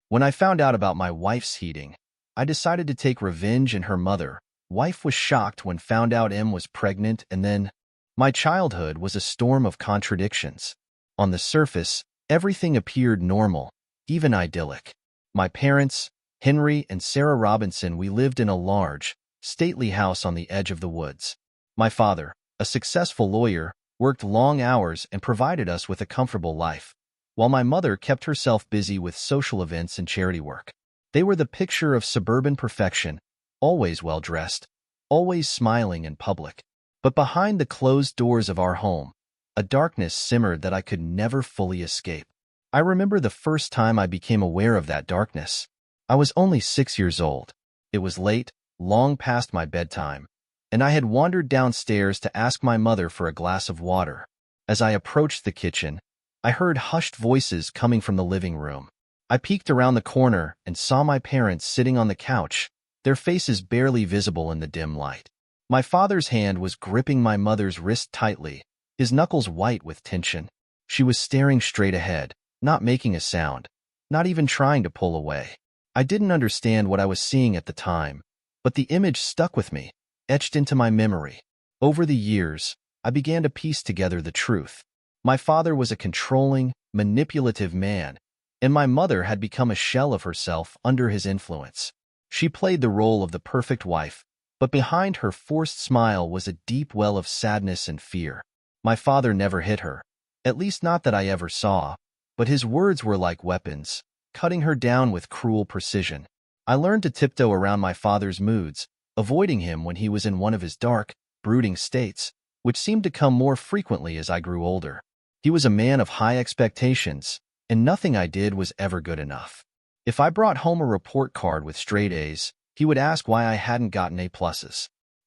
When I found out about my wife's heating, I decided to take revenge, and her mother, wife, was shocked when found out Em was pregnant, and then my childhood was a storm of contradictions. On the surface, everything appeared normal, even idyllic. My parents, Henry and Sarah Robinson, we lived in a large, stately house on the edge of the woods. My father, a successful lawyer, worked long hours and provided us with a comfortable life, while my mother kept herself busy with social events and charity work. They were the picture of suburban perfection, always well-dressed, always smiling in public. But behind the closed doors of our home, a darkness simmered that I could never fully escape. I remember the first time I became aware of that darkness. I was only 6 years old. It was late, long past my bedtime, and I had wandered downstairs to ask my mother for a glass of water. As I approached the kitchen, I heard hushed voices coming from the living room. I peeked around the corner and saw my parents sitting on the couch, their faces barely visible in the dim light. My father's hand was gripping my mother's wrist tightly, his knuckles white with tension. She was staring straight ahead, not making a sound, not even trying to pull away. I didn't understand what I was seeing at the time, but the image stuck with me, etched into my memory. Over the years, I began to piece together the truth. My father was a controlling, manipulative man, and my mother had become a shell of herself under his influence. She played the role of the perfect wife, but behind her forced smile was a deep well of sadness and fear. My father never hit her, at least not that I ever saw, but his words were like weapons, cutting her down with cruel precision. I learned to tiptoe around my father's moods, avoiding him when he was in one of his dark, brooding states, which seemed to come more frequently as I grew older. He was a man of high expectations, and nothing I did was ever good enough. If I brought home a report card with straight A's, he would ask why I hadn't gotten A+.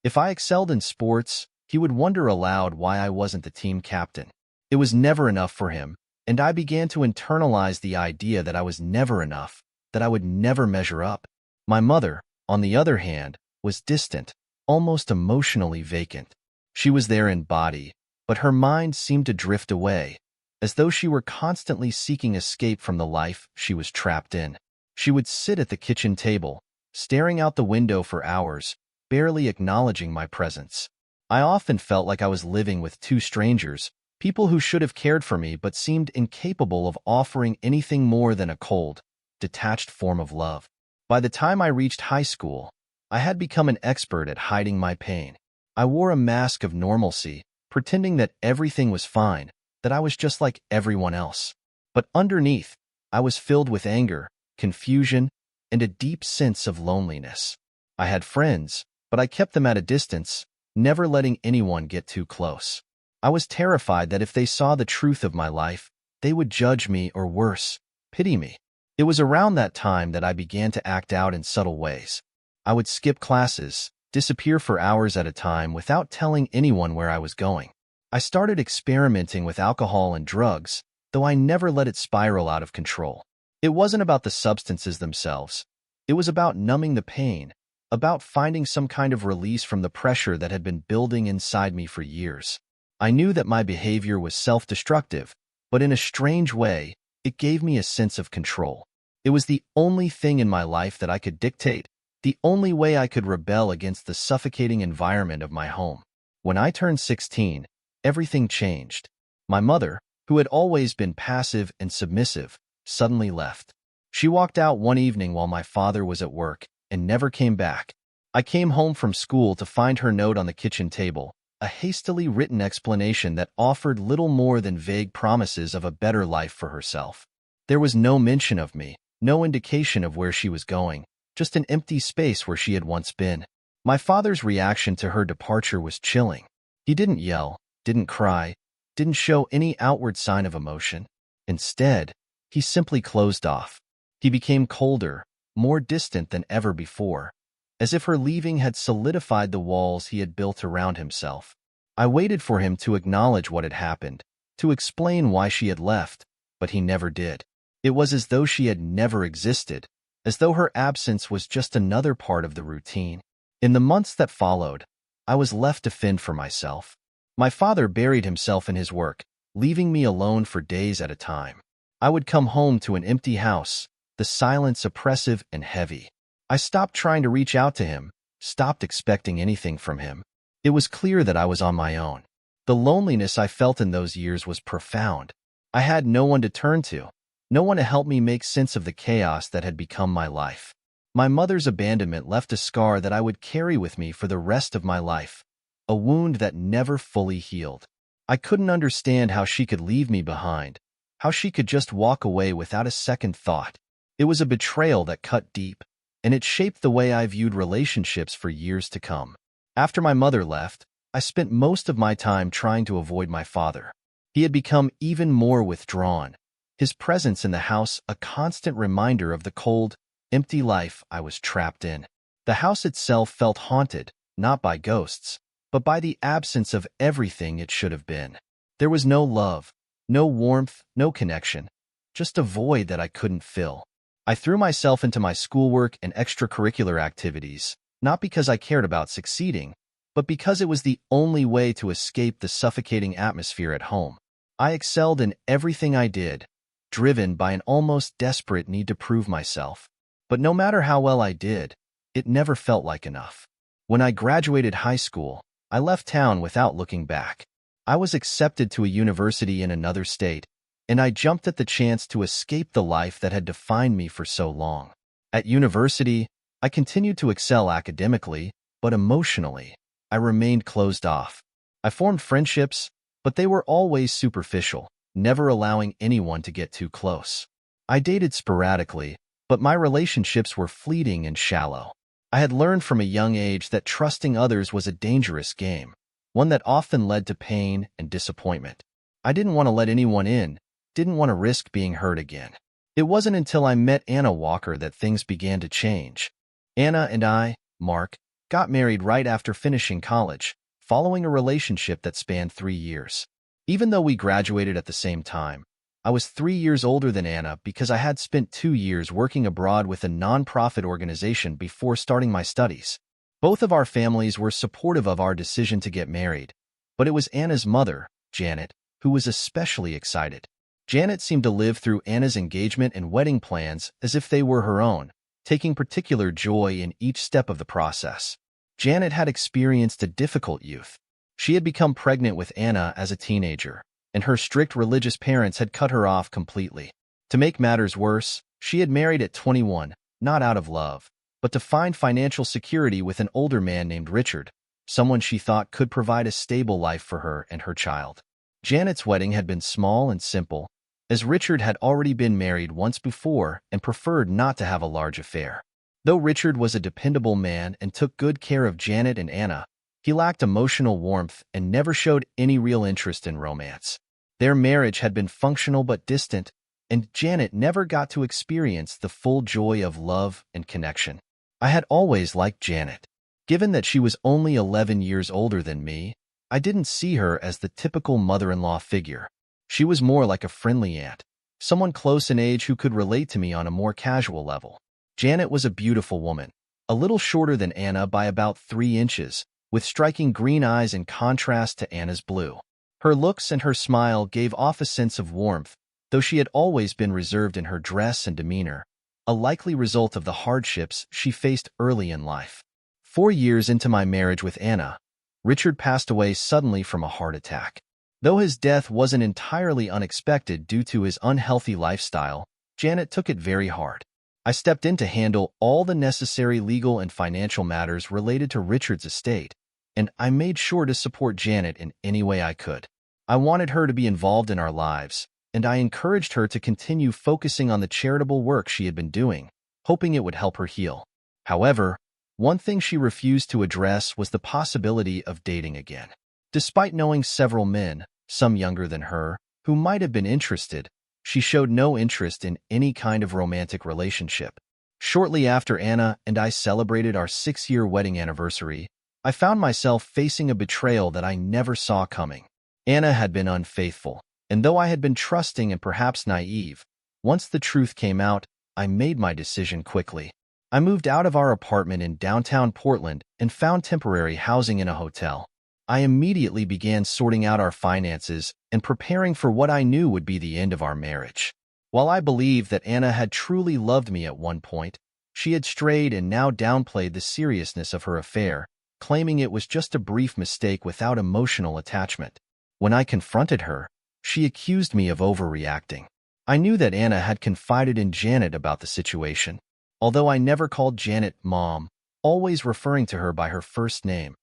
If I excelled in sports, he would wonder aloud why I wasn't the team captain. It was never enough for him, and I began to internalize the idea that I was never enough, that I would never measure up. My mother, on the other hand, was distant, almost emotionally vacant. She was there in body, but her mind seemed to drift away, as though she were constantly seeking escape from the life she was trapped in. She would sit at the kitchen table, staring out the window for hours, barely acknowledging my presence. I often felt like I was living with two strangers, people who should have cared for me but seemed incapable of offering anything more than a cold, detached form of love. By the time I reached high school, I had become an expert at hiding my pain. I wore a mask of normalcy, pretending that everything was fine, that I was just like everyone else. But underneath, I was filled with anger, confusion, and a deep sense of loneliness. I had friends, but I kept them at a distance, never letting anyone get too close. I was terrified that if they saw the truth of my life, they would judge me or worse, pity me. It was around that time that I began to act out in subtle ways. I would skip classes, disappear for hours at a time without telling anyone where I was going. I started experimenting with alcohol and drugs, though I never let it spiral out of control. It wasn't about the substances themselves. It was about numbing the pain, about finding some kind of release from the pressure that had been building inside me for years. I knew that my behavior was self-destructive, but in a strange way, it gave me a sense of control. It was the only thing in my life that I could dictate, the only way I could rebel against the suffocating environment of my home. When I turned 16, everything changed. My mother, who had always been passive and submissive, suddenly left. She walked out one evening while my father was at work and never came back. I came home from school to find her note on the kitchen table, a hastily written explanation that offered little more than vague promises of a better life for herself. There was no mention of me, no indication of where she was going, just an empty space where she had once been. My father's reaction to her departure was chilling. He didn't yell, didn't cry, didn't show any outward sign of emotion. Instead, he simply closed off. He became colder, more distant than ever before, as if her leaving had solidified the walls he had built around himself. I waited for him to acknowledge what had happened, to explain why she had left, but he never did. It was as though she had never existed, as though her absence was just another part of the routine. In the months that followed, I was left to fend for myself. My father buried himself in his work, leaving me alone for days at a time. I would come home to an empty house, the silence oppressive and heavy. I stopped trying to reach out to him, stopped expecting anything from him. It was clear that I was on my own. The loneliness I felt in those years was profound. I had no one to turn to, no one to help me make sense of the chaos that had become my life. My mother's abandonment left a scar that I would carry with me for the rest of my life, a wound that never fully healed. I couldn't understand how she could leave me behind, how she could just walk away without a second thought. It was a betrayal that cut deep, and it shaped the way I viewed relationships for years to come. After my mother left, I spent most of my time trying to avoid my father. He had become even more withdrawn, his presence in the house a constant reminder of the cold, empty life I was trapped in. The house itself felt haunted, not by ghosts, but by the absence of everything it should have been. There was no love, no warmth, no connection, just a void that I couldn't fill. I threw myself into my schoolwork and extracurricular activities, not because I cared about succeeding, but because it was the only way to escape the suffocating atmosphere at home. I excelled in everything I did, driven by an almost desperate need to prove myself. But no matter how well I did, it never felt like enough. When I graduated high school, I left town without looking back. I was accepted to a university in another state, and I jumped at the chance to escape the life that had defined me for so long. At university, I continued to excel academically, but emotionally, I remained closed off. I formed friendships, but they were always superficial, never allowing anyone to get too close. I dated sporadically, but my relationships were fleeting and shallow. I had learned from a young age that trusting others was a dangerous game, one that often led to pain and disappointment. I didn't want to let anyone in, didn't want to risk being hurt again. It wasn't until I met Anna Walker that things began to change. Anna and I, Mark, got married right after finishing college, following a relationship that spanned 3 years. Even though we graduated at the same time, I was 3 years older than Anna because I had spent 2 years working abroad with a nonprofit organization before starting my studies. Both of our families were supportive of our decision to get married, but it was Anna's mother, Janet, who was especially excited. Janet seemed to live through Anna's engagement and wedding plans as if they were her own, taking particular joy in each step of the process. Janet had experienced a difficult youth. She had become pregnant with Anna as a teenager, and her strict religious parents had cut her off completely. To make matters worse, she had married at 21, not out of love, but to find financial security with an older man named Richard, someone she thought could provide a stable life for her and her child. Janet's wedding had been small and simple, as Richard had already been married once before and preferred not to have a large affair. Though Richard was a dependable man and took good care of Janet and Anna, he lacked emotional warmth and never showed any real interest in romance. Their marriage had been functional but distant, and Janet never got to experience the full joy of love and connection. I had always liked Janet. Given that she was only 11 years older than me, I didn't see her as the typical mother-in-law figure. She was more like a friendly aunt, someone close in age who could relate to me on a more casual level. Janet was a beautiful woman, a little shorter than Anna by about 3 inches, with striking green eyes in contrast to Anna's blue. Her looks and her smile gave off a sense of warmth, though she had always been reserved in her dress and demeanor, a likely result of the hardships she faced early in life. 4 years into my marriage with Anna, Richard passed away suddenly from a heart attack. Though his death wasn't entirely unexpected due to his unhealthy lifestyle, Janet took it very hard. I stepped in to handle all the necessary legal and financial matters related to Richard's estate, and I made sure to support Janet in any way I could. I wanted her to be involved in our lives, and I encouraged her to continue focusing on the charitable work she had been doing, hoping it would help her heal. However, one thing she refused to address was the possibility of dating again. Despite knowing several men, some younger than her, who might have been interested, she showed no interest in any kind of romantic relationship. Shortly after Anna and I celebrated our 6-year wedding anniversary, I found myself facing a betrayal that I never saw coming. Anna had been unfaithful, and though I had been trusting and perhaps naive, once the truth came out, I made my decision quickly. I moved out of our apartment in downtown Portland and found temporary housing in a hotel. I immediately began sorting out our finances and preparing for what I knew would be the end of our marriage. While I believed that Anna had truly loved me at one point, she had strayed and now downplayed the seriousness of her affair, claiming it was just a brief mistake without emotional attachment. When I confronted her, she accused me of overreacting. I knew that Anna had confided in Janet about the situation, although I never called Janet Mom, always referring to her by her first name.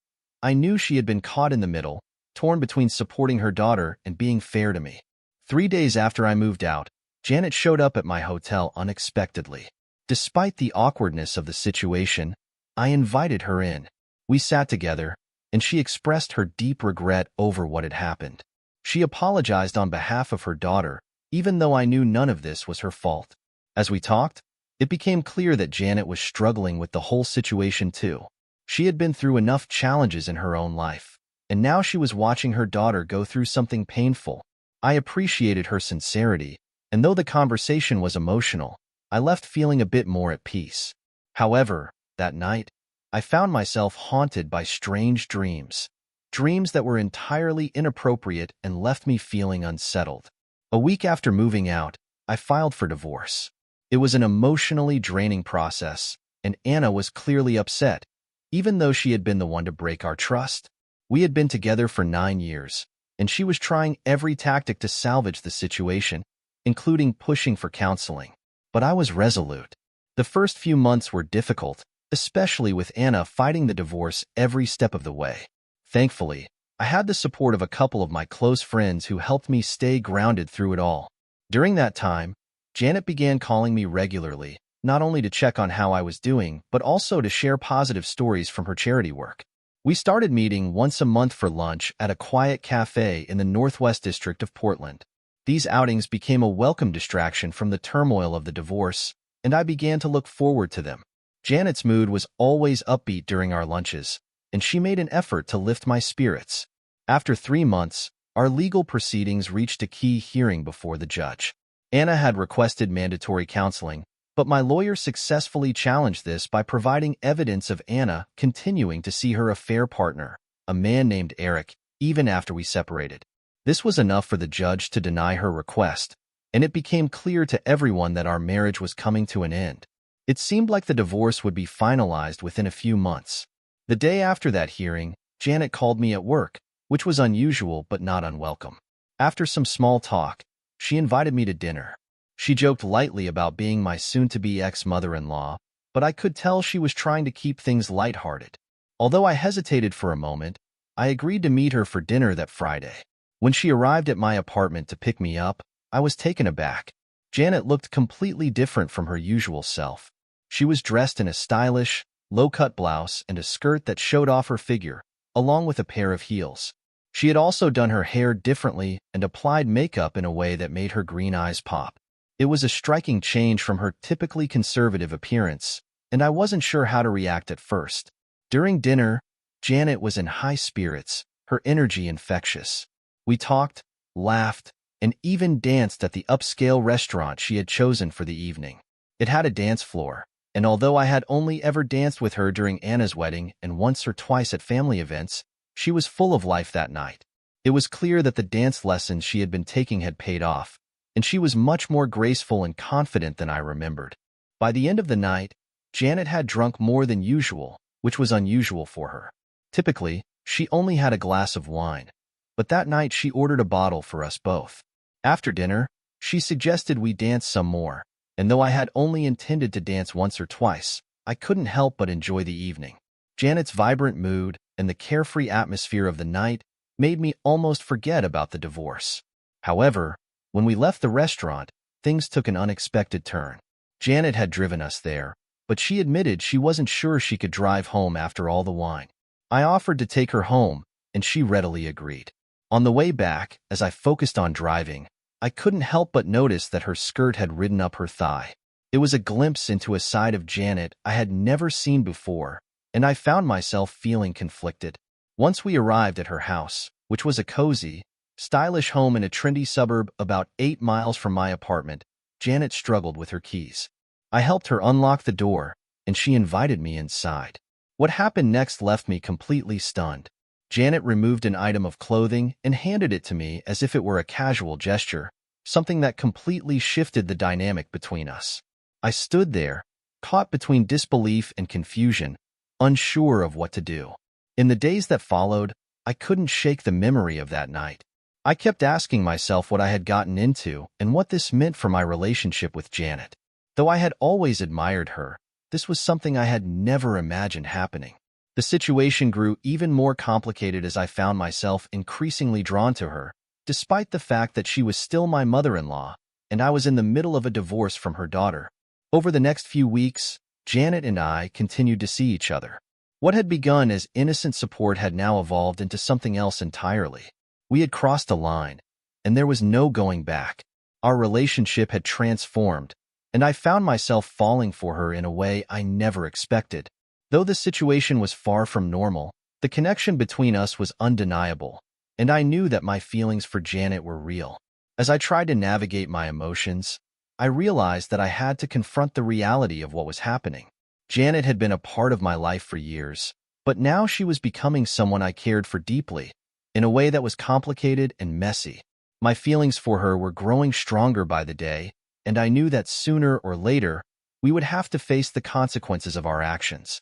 I knew she had been caught in the middle, torn between supporting her daughter and being fair to me. 3 days after I moved out, Janet showed up at my hotel unexpectedly. Despite the awkwardness of the situation, I invited her in. We sat together, and she expressed her deep regret over what had happened. She apologized on behalf of her daughter, even though I knew none of this was her fault. As we talked, it became clear that Janet was struggling with the whole situation too. She had been through enough challenges in her own life, and now she was watching her daughter go through something painful. I appreciated her sincerity, and though the conversation was emotional, I left feeling a bit more at peace. However, that night, I found myself haunted by strange dreams. Dreams that were entirely inappropriate and left me feeling unsettled. A week after moving out, I filed for divorce. It was an emotionally draining process, and Anna was clearly upset, even though she had been the one to break our trust. We had been together for 9 years, and she was trying every tactic to salvage the situation, including pushing for counseling. But I was resolute. The first few months were difficult, especially with Anna fighting the divorce every step of the way. Thankfully, I had the support of a couple of my close friends who helped me stay grounded through it all. During that time, Janet began calling me regularly, not only to check on how I was doing, but also to share positive stories from her charity work. We started meeting once a month for lunch at a quiet cafe in the Northwest District of Portland. These outings became a welcome distraction from the turmoil of the divorce, and I began to look forward to them. Janet's mood was always upbeat during our lunches, and she made an effort to lift my spirits. After 3 months, our legal proceedings reached a key hearing before the judge. Anna had requested mandatory counseling, but my lawyer successfully challenged this by providing evidence of Anna continuing to see her affair partner, a man named Eric, even after we separated. This was enough for the judge to deny her request, and it became clear to everyone that our marriage was coming to an end. It seemed like the divorce would be finalized within a few months. The day after that hearing, Janet called me at work, which was unusual but not unwelcome. After some small talk, she invited me to dinner. She joked lightly about being my soon-to-be ex-mother-in-law, but I could tell she was trying to keep things lighthearted. Although I hesitated for a moment, I agreed to meet her for dinner that Friday. When she arrived at my apartment to pick me up, I was taken aback. Janet looked completely different from her usual self. She was dressed in a stylish, low-cut blouse and a skirt that showed off her figure, along with a pair of heels. She had also done her hair differently and applied makeup in a way that made her green eyes pop. It was a striking change from her typically conservative appearance, and I wasn't sure how to react at first. During dinner, Janet was in high spirits, her energy infectious. We talked, laughed, and even danced at the upscale restaurant she had chosen for the evening. It had a dance floor, and although I had only ever danced with her during Anna's wedding and once or twice at family events, she was full of life that night. It was clear that the dance lessons she had been taking had paid off, and she was much more graceful and confident than I remembered. By the end of the night, Janet had drunk more than usual, which was unusual for her. Typically, she only had a glass of wine, but that night she ordered a bottle for us both. After dinner, she suggested we dance some more, and though I had only intended to dance once or twice, I couldn't help but enjoy the evening. Janet's vibrant mood and the carefree atmosphere of the night made me almost forget about the divorce. However, when we left the restaurant, things took an unexpected turn. Janet had driven us there, but she admitted she wasn't sure she could drive home after all the wine. I offered to take her home, and she readily agreed. On the way back, as I focused on driving, I couldn't help but notice that her skirt had ridden up her thigh. It was a glimpse into a side of Janet I had never seen before, and I found myself feeling conflicted. Once we arrived at her house, which was a cozy, stylish home in a trendy suburb about 8 miles from my apartment, Janet struggled with her keys. I helped her unlock the door, and she invited me inside. What happened next left me completely stunned. Janet removed an item of clothing and handed it to me as if it were a casual gesture, something that completely shifted the dynamic between us. I stood there, caught between disbelief and confusion, unsure of what to do. In the days that followed, I couldn't shake the memory of that night. I kept asking myself what I had gotten into and what this meant for my relationship with Janet. Though I had always admired her, this was something I had never imagined happening. The situation grew even more complicated as I found myself increasingly drawn to her, despite the fact that she was still my mother-in-law, and I was in the middle of a divorce from her daughter. Over the next few weeks, Janet and I continued to see each other. What had begun as innocent support had now evolved into something else entirely. We had crossed a line, and there was no going back. Our relationship had transformed, and I found myself falling for her in a way I never expected. Though the situation was far from normal, the connection between us was undeniable, and I knew that my feelings for Janet were real. As I tried to navigate my emotions, I realized that I had to confront the reality of what was happening. Janet had been a part of my life for years, but now she was becoming someone I cared for deeply, in a way that was complicated and messy. My feelings for her were growing stronger by the day, and I knew that sooner or later, we would have to face the consequences of our actions.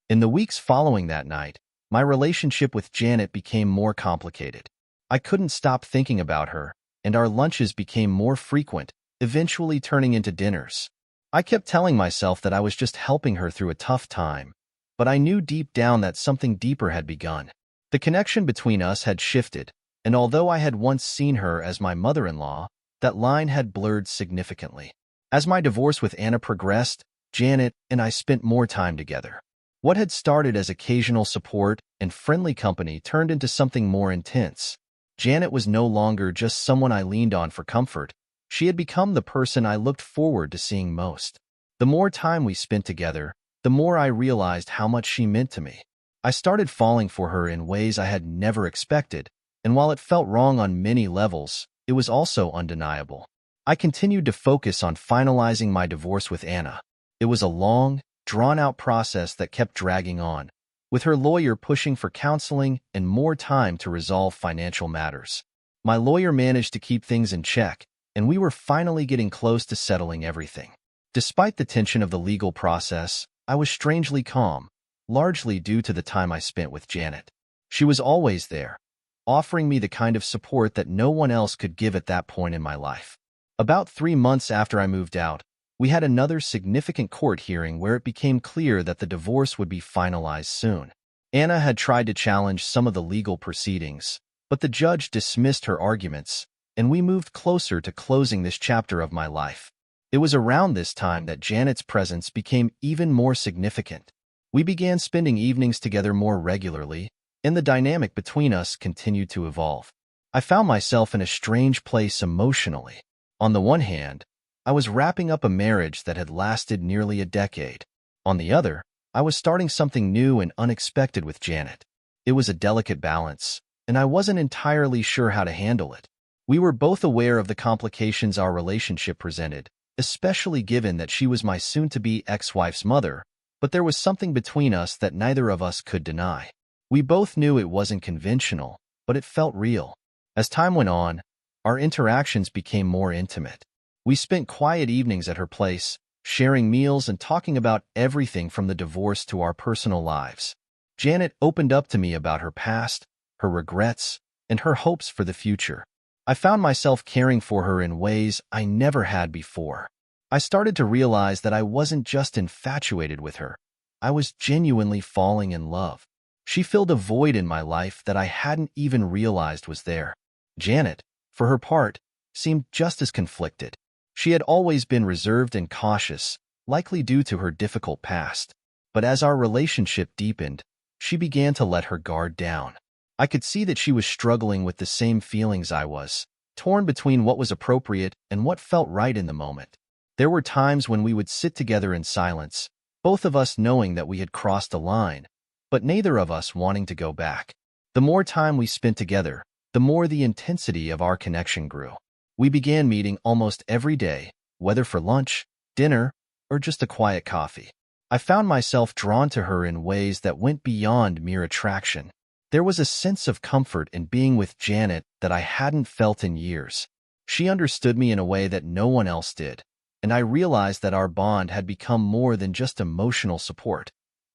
In the weeks following that night, my relationship with Janet became more complicated. I couldn't stop thinking about her, and our lunches became more frequent, eventually turning into dinners. I kept telling myself that I was just helping her through a tough time, but I knew deep down that something deeper had begun. The connection between us had shifted, and although I had once seen her as my mother-in-law, that line had blurred significantly. As my divorce with Anna progressed, Janet and I spent more time together. What had started as occasional support and friendly company turned into something more intense. Janet was no longer just someone I leaned on for comfort. She had become the person I looked forward to seeing most. The more time we spent together, the more I realized how much she meant to me. I started falling for her in ways I had never expected, and while it felt wrong on many levels, it was also undeniable. I continued to focus on finalizing my divorce with Anna. It was a long, drawn-out process that kept dragging on, with her lawyer pushing for counseling and more time to resolve financial matters. My lawyer managed to keep things in check, and we were finally getting close to settling everything. Despite the tension of the legal process, I was strangely calm, largely due to the time I spent with Janet. She was always there, offering me the kind of support that no one else could give at that point in my life. About 3 months after I moved out, we had another significant court hearing where it became clear that the divorce would be finalized soon. Anna had tried to challenge some of the legal proceedings, but the judge dismissed her arguments, and we moved closer to closing this chapter of my life. It was around this time that Janet's presence became even more significant. We began spending evenings together more regularly, and the dynamic between us continued to evolve. I found myself in a strange place emotionally. On the one hand, I was wrapping up a marriage that had lasted nearly a decade. On the other, I was starting something new and unexpected with Janet. It was a delicate balance, and I wasn't entirely sure how to handle it. We were both aware of the complications our relationship presented, especially given that she was my soon-to-be ex-wife's mother, but there was something between us that neither of us could deny. We both knew it wasn't conventional, but it felt real. As time went on, our interactions became more intimate. We spent quiet evenings at her place, sharing meals and talking about everything from the divorce to our personal lives. Janet opened up to me about her past, her regrets, and her hopes for the future. I found myself caring for her in ways I never had before. I started to realize that I wasn't just infatuated with her. I was genuinely falling in love. She filled a void in my life that I hadn't even realized was there. Janet, for her part, seemed just as conflicted. She had always been reserved and cautious, likely due to her difficult past. But as our relationship deepened, she began to let her guard down. I could see that she was struggling with the same feelings I was, torn between what was appropriate and what felt right in the moment. There were times when we would sit together in silence, both of us knowing that we had crossed a line, but neither of us wanting to go back. The more time we spent together, the more the intensity of our connection grew. We began meeting almost every day, whether for lunch, dinner, or just a quiet coffee. I found myself drawn to her in ways that went beyond mere attraction. There was a sense of comfort in being with Janet that I hadn't felt in years. She understood me in a way that no one else did, and I realized that our bond had become more than just emotional support.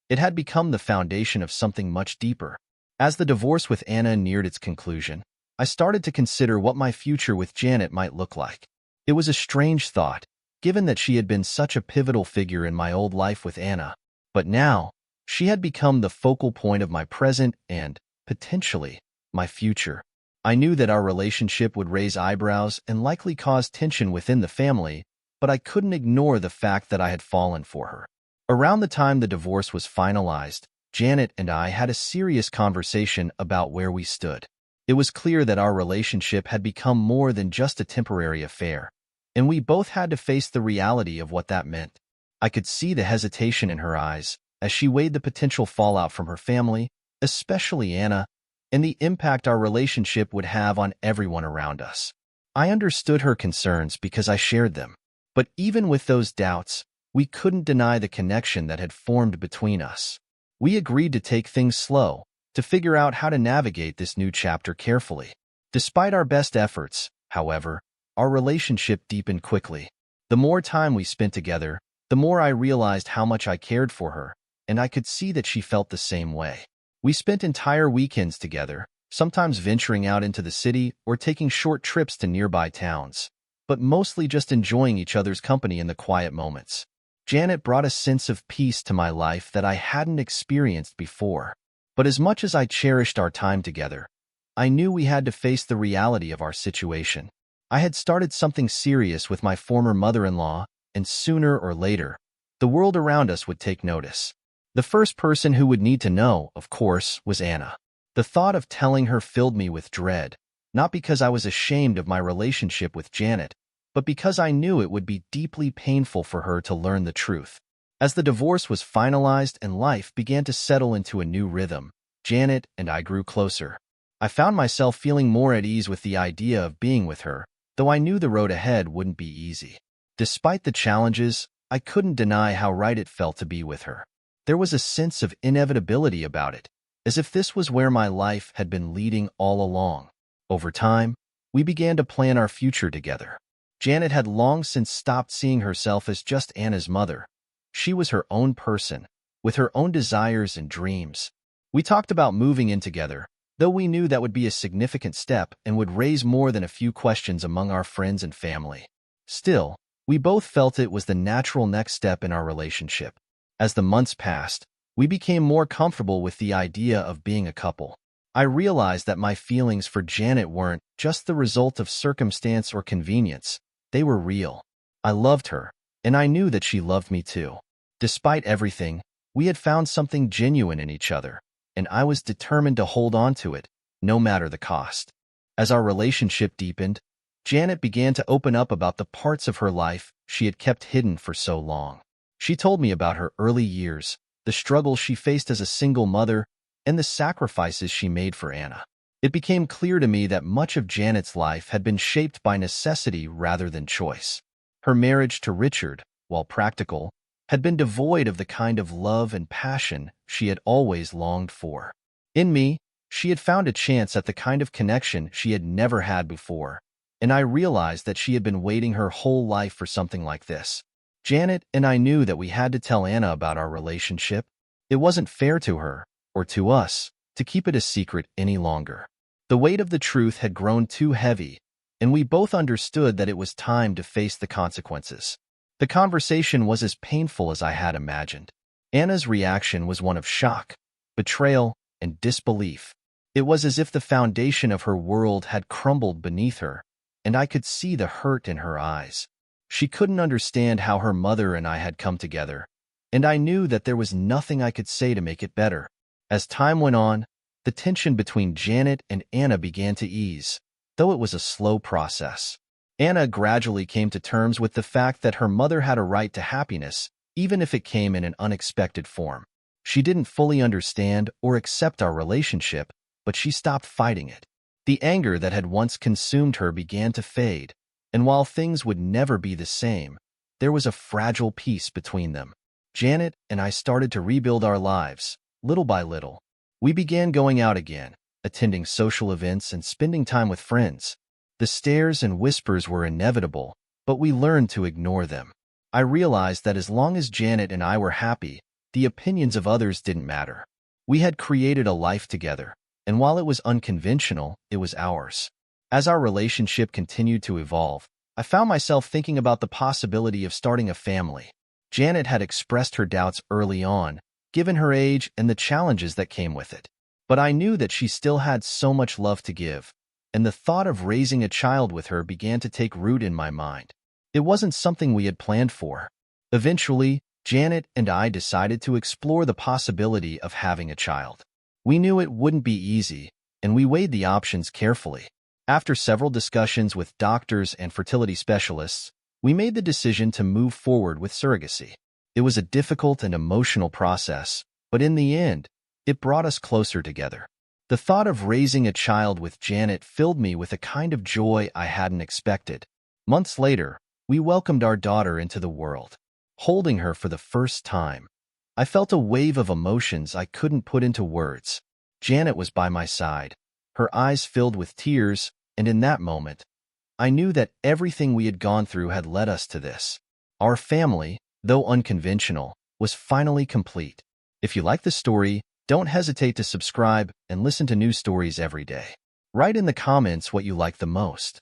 It had become the foundation of something much deeper. As the divorce with Anna neared its conclusion, I started to consider what my future with Janet might look like. It was a strange thought, given that she had been such a pivotal figure in my old life with Anna. But now, she had become the focal point of my present and, potentially, my future. I knew that our relationship would raise eyebrows and likely cause tension within the family, but I couldn't ignore the fact that I had fallen for her. Around the time the divorce was finalized, Janet and I had a serious conversation about where we stood. It was clear that our relationship had become more than just a temporary affair, and we both had to face the reality of what that meant. I could see the hesitation in her eyes as she weighed the potential fallout from her family, especially Anna, and the impact our relationship would have on everyone around us. I understood her concerns because I shared them. But even with those doubts, we couldn't deny the connection that had formed between us. We agreed to take things slow, to figure out how to navigate this new chapter carefully. Despite our best efforts, however, our relationship deepened quickly. The more time we spent together, the more I realized how much I cared for her, and I could see that she felt the same way. We spent entire weekends together, sometimes venturing out into the city or taking short trips to nearby towns, but mostly just enjoying each other's company in the quiet moments. Janet brought a sense of peace to my life that I hadn't experienced before. But as much as I cherished our time together, I knew we had to face the reality of our situation. I had started something serious with my former mother-in-law, and sooner or later, the world around us would take notice. The first person who would need to know, of course, was Anna. The thought of telling her filled me with dread, not because I was ashamed of my relationship with Janet, but because I knew it would be deeply painful for her to learn the truth. As the divorce was finalized and life began to settle into a new rhythm, Janet and I grew closer. I found myself feeling more at ease with the idea of being with her, though I knew the road ahead wouldn't be easy. Despite the challenges, I couldn't deny how right it felt to be with her. There was a sense of inevitability about it, as if this was where my life had been leading all along. Over time, we began to plan our future together. Janet had long since stopped seeing herself as just Anna's mother. She was her own person, with her own desires and dreams. We talked about moving in together, though we knew that would be a significant step and would raise more than a few questions among our friends and family. Still, we both felt it was the natural next step in our relationship. As the months passed, we became more comfortable with the idea of being a couple. I realized that my feelings for Janet weren't just the result of circumstance or convenience. They were real. I loved her, and I knew that she loved me too. Despite everything, we had found something genuine in each other, and I was determined to hold on to it, no matter the cost. As our relationship deepened, Janet began to open up about the parts of her life she had kept hidden for so long. She told me about her early years, the struggles she faced as a single mother, and the sacrifices she made for Anna. It became clear to me that much of Janet's life had been shaped by necessity rather than choice. Her marriage to Richard, while practical, had been devoid of the kind of love and passion she had always longed for. In me, she had found a chance at the kind of connection she had never had before, and I realized that she had been waiting her whole life for something like this. Janet and I knew that we had to tell Anna about our relationship. It wasn't fair to her, or to us, to keep it a secret any longer. The weight of the truth had grown too heavy, and we both understood that it was time to face the consequences. The conversation was as painful as I had imagined. Anna's reaction was one of shock, betrayal, and disbelief. It was as if the foundation of her world had crumbled beneath her, and I could see the hurt in her eyes. She couldn't understand how her mother and I had come together, and I knew that there was nothing I could say to make it better. As time went on, the tension between Janet and Anna began to ease, though it was a slow process. Anna gradually came to terms with the fact that her mother had a right to happiness, even if it came in an unexpected form. She didn't fully understand or accept our relationship, but she stopped fighting it. The anger that had once consumed her began to fade, and while things would never be the same, there was a fragile peace between them. Janet and I started to rebuild our lives, little by little. We began going out again, attending social events and spending time with friends. The stares and whispers were inevitable, but we learned to ignore them. I realized that as long as Janet and I were happy, the opinions of others didn't matter. We had created a life together, and while it was unconventional, it was ours. As our relationship continued to evolve, I found myself thinking about the possibility of starting a family. Janet had expressed her doubts early on, given her age and the challenges that came with it. But I knew that she still had so much love to give, and the thought of raising a child with her began to take root in my mind. It wasn't something we had planned for. Eventually, Janet and I decided to explore the possibility of having a child. We knew it wouldn't be easy, and we weighed the options carefully. After several discussions with doctors and fertility specialists, we made the decision to move forward with surrogacy. It was a difficult and emotional process, but in the end, it brought us closer together. The thought of raising a child with Janet filled me with a kind of joy I hadn't expected. Months later, we welcomed our daughter into the world. Holding her for the first time, I felt a wave of emotions I couldn't put into words. Janet was by my side, her eyes filled with tears, and in that moment, I knew that everything we had gone through had led us to this. Our family, though unconventional, was finally complete. If you like the story, don't hesitate to subscribe and listen to new stories every day. Write in the comments what you like the most.